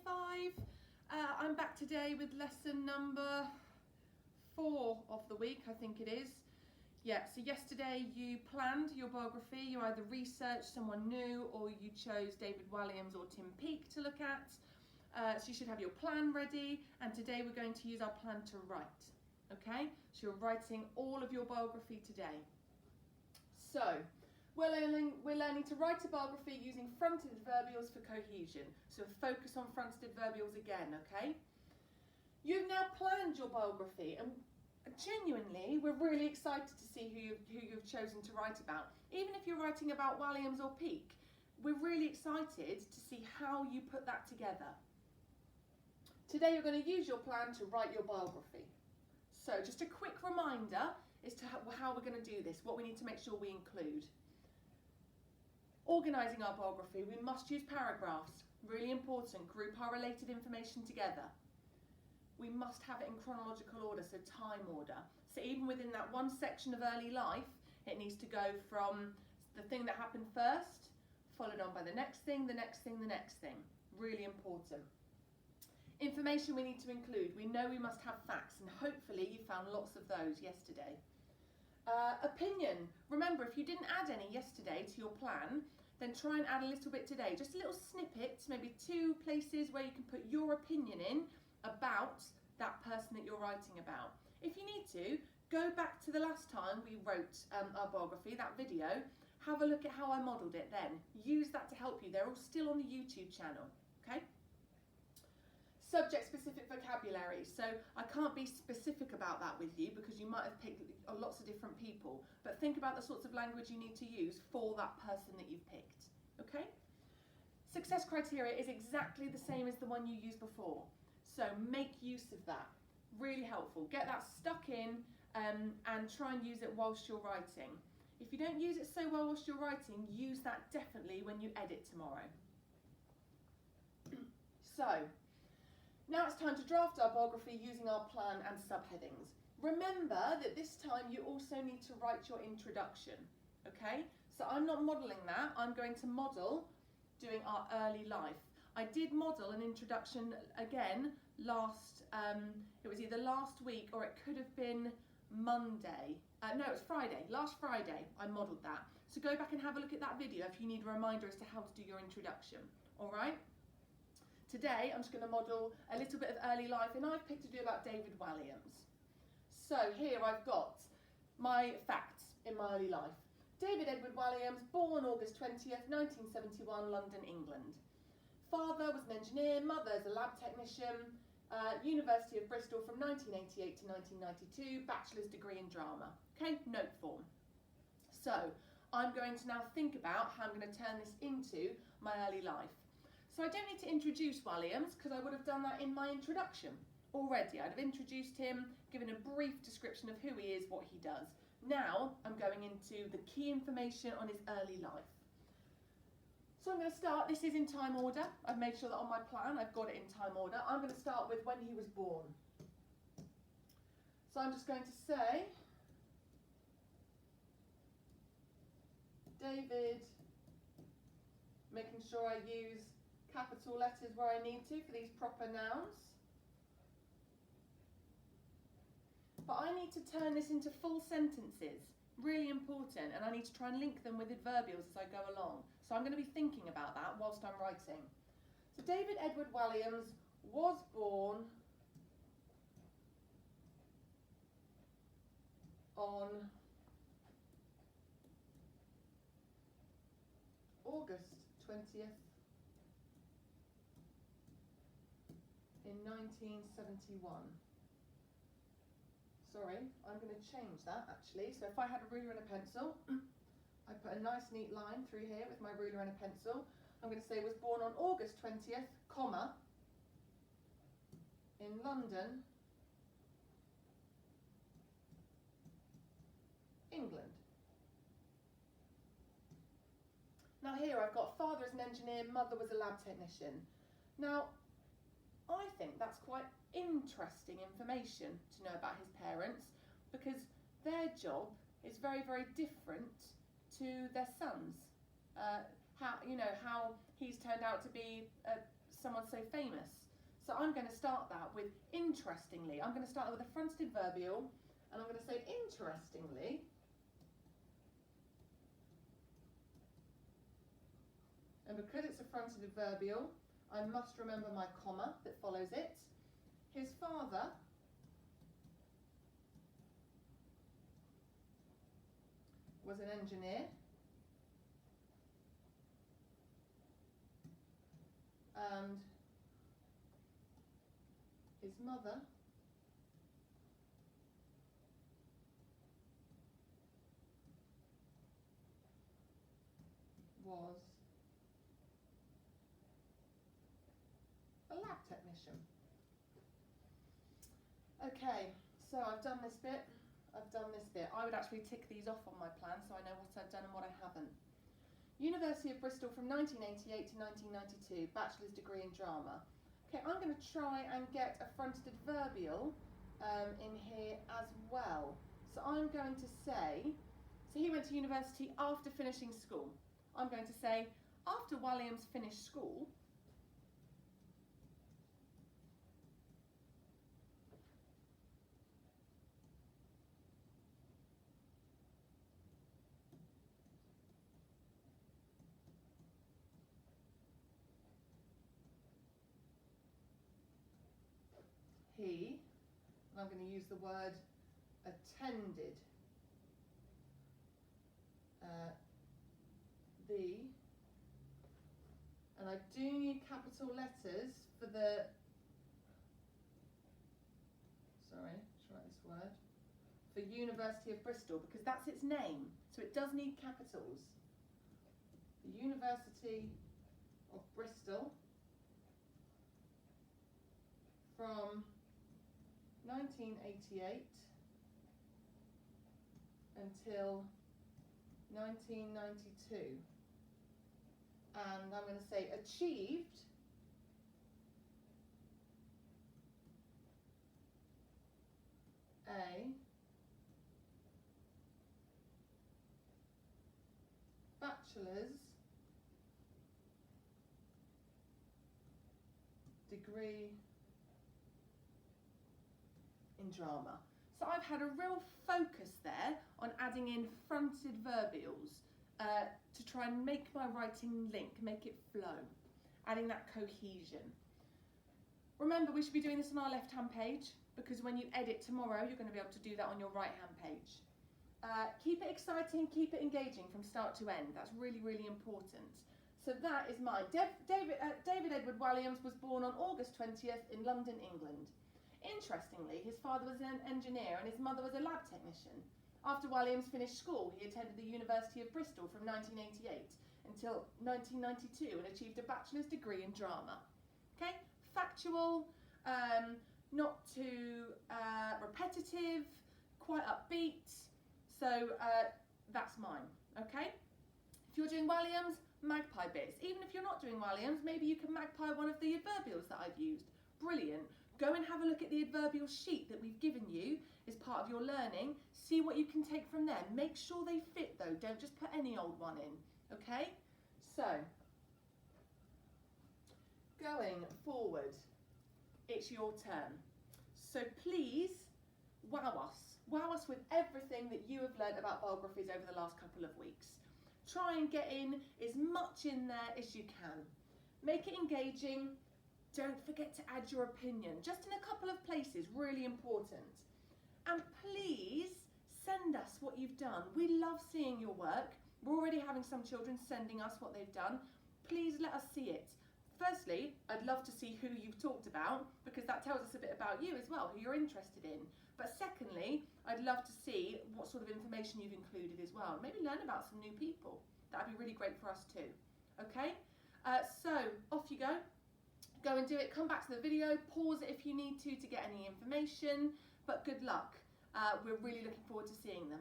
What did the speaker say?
5. I'm back today with lesson number 4 of the week, I think it is. Yeah, so yesterday you planned your biography. You either researched someone new or you chose David Walliams or Tim Peake to look at. So you should have your plan ready, and today we're going to use our plan to write. Okay, so you're writing all of your biography today. So we're learning to write a biography using fronted adverbials for cohesion. So focus on fronted adverbials again, okay? You've now planned your biography, and genuinely, we're really excited to see who you've chosen to write about. Even if you're writing about Walliams or Peake, we're really excited to see how you put that together. Today you're going to use your plan to write your biography. So just a quick reminder as to how we're going to do this, what we need to make sure we include. Organising our biography, we must use paragraphs. Really important, group our related information together. We must have it in chronological order, so time order. So even within that one section of early life, it needs to go from the thing that happened first, followed on by the next thing, the next thing, the next thing. Really important. Information we need to include. We know we must have facts, and hopefully you found lots of those yesterday. Opinion. Remember, if you didn't add any yesterday to your plan, then try and add a little bit today. Just a little snippet, maybe 2 places where you can put your opinion in about that person that you're writing about. If you need to, go back to the last time we wrote our biography, that video, have a look at how I modelled it then. Use that to help you. They're all still on the YouTube channel, okay? Subject-specific vocabulary. So I can't be specific about that with you because you might have picked lots of different people, but think about the sorts of language you need to use for that person that you've picked, okay? Success criteria is exactly the same as the one you used before. So make use of that. Really helpful. Get that stuck in and try and use it whilst you're writing. If you don't use it so well whilst you're writing, use that definitely when you edit tomorrow. So, now it's time to draft our biography using our plan and subheadings. Remember that this time you also need to write your introduction, okay? So I'm not modelling that, I'm going to model doing our early life. I did model an introduction again it was either last week or it could have been Monday. No, it was Friday, last Friday I modelled that. So go back and have a look at that video if you need a reminder as to how to do your introduction, all right? Today I'm just going to model a little bit of early life, and I've picked to do about David Walliams. So here I've got my facts in my early life. David Edward Walliams, born August 20th, 1971, London, England. Father was an engineer, mother is a lab technician, University of Bristol from 1988 to 1992, bachelor's degree in drama. Okay, note form. So I'm going to now think about how I'm going to turn this into my early life. So I don't need to introduce Walliams because I would have done that in my introduction already. I'd have introduced him, given a brief description of who he is, what he does. Now I'm going into the key information on his early life. So I'm going to start, this is in time order. I've made sure that on my plan I've got it in time order. I'm going to start with when he was born. So I'm just going to say, David, making sure I use capital letters where I need to for these proper nouns. But I need to turn this into full sentences, really important, and I need to try and link them with adverbials as I go along. So I'm going to be thinking about that whilst I'm writing. So David Edward Walliams was born on August 20th in 1971. Sorry, I'm going to change that actually. So if I had a ruler and a pencil, I put a nice neat line through here with my ruler and a pencil. I'm going to say was born on August 20th, comma, in London, England. Now here I've got father as an engineer, mother was a lab technician. Now, I think that's quite interesting information to know about his parents because their job is very, very different to their sons. How he's turned out to be a someone so famous. So I'm going to start that with interestingly. I'm going to start with a fronted adverbial, and I'm going to say interestingly. And because it's a fronted adverbial, I must remember my comma that follows it. His father was an engineer, and his mother was a lab technician. Okay, so I've done this bit, I've done this bit. I would actually tick these off on my plan so I know what I've done and what I haven't. University of Bristol from 1988 to 1992, bachelor's degree in drama. Okay, I'm going to try and get a fronted adverbial in here as well. So I'm going to say, so he went to university after finishing school. I'm going to say, after Williams finished school, he, and I'm going to use the word attended the, and I do need capital letters for the, sorry, let's write this word, for University of Bristol, because that's its name, so it does need capitals. The University of Bristol from 1988 until 1992, and I'm going to say achieved a bachelor's degree in drama. So I've had a real focus there on adding in fronted adverbials to try and make my writing link, make it flow, adding that cohesion. Remember, we should be doing this on our left-hand page, because when you edit tomorrow, you're going to be able to do that on your right-hand page. Keep it exciting, keep it engaging from start to end. That's really, really important. So that is mine. David Edward Williams was born on August 20th in London, England. Interestingly, his father was an engineer and his mother was a lab technician. After Williams finished school, he attended the University of Bristol from 1988 until 1992 and achieved a bachelor's degree in drama. Okay, factual, not too repetitive, quite upbeat. So that's mine, okay? If you're doing Williams, magpie bits. Even if you're not doing Williams, maybe you can magpie one of the adverbials that I've used. Brilliant. Go and have a look at the adverbial sheet that we've given you as part of your learning. See what you can take from there. Make sure they fit though. Don't just put any old one in, okay? So, going forward, it's your turn. So please, wow us. Wow us with everything that you have learned about biographies over the last couple of weeks. Try and get in as much in there as you can. Make it engaging. Don't forget to add your opinion, just in a couple of places, really important. And please send us what you've done. We love seeing your work. We're already having some children sending us what they've done. Please let us see it. Firstly, I'd love to see who you've talked about, because that tells us a bit about you as well, who you're interested in. But secondly, I'd love to see what sort of information you've included as well. Maybe learn about some new people. That'd be really great for us too. Okay? So off you go. Go and do it. Come back to the video. Pause it if you need to get any information. But good luck. We're really looking forward to seeing them.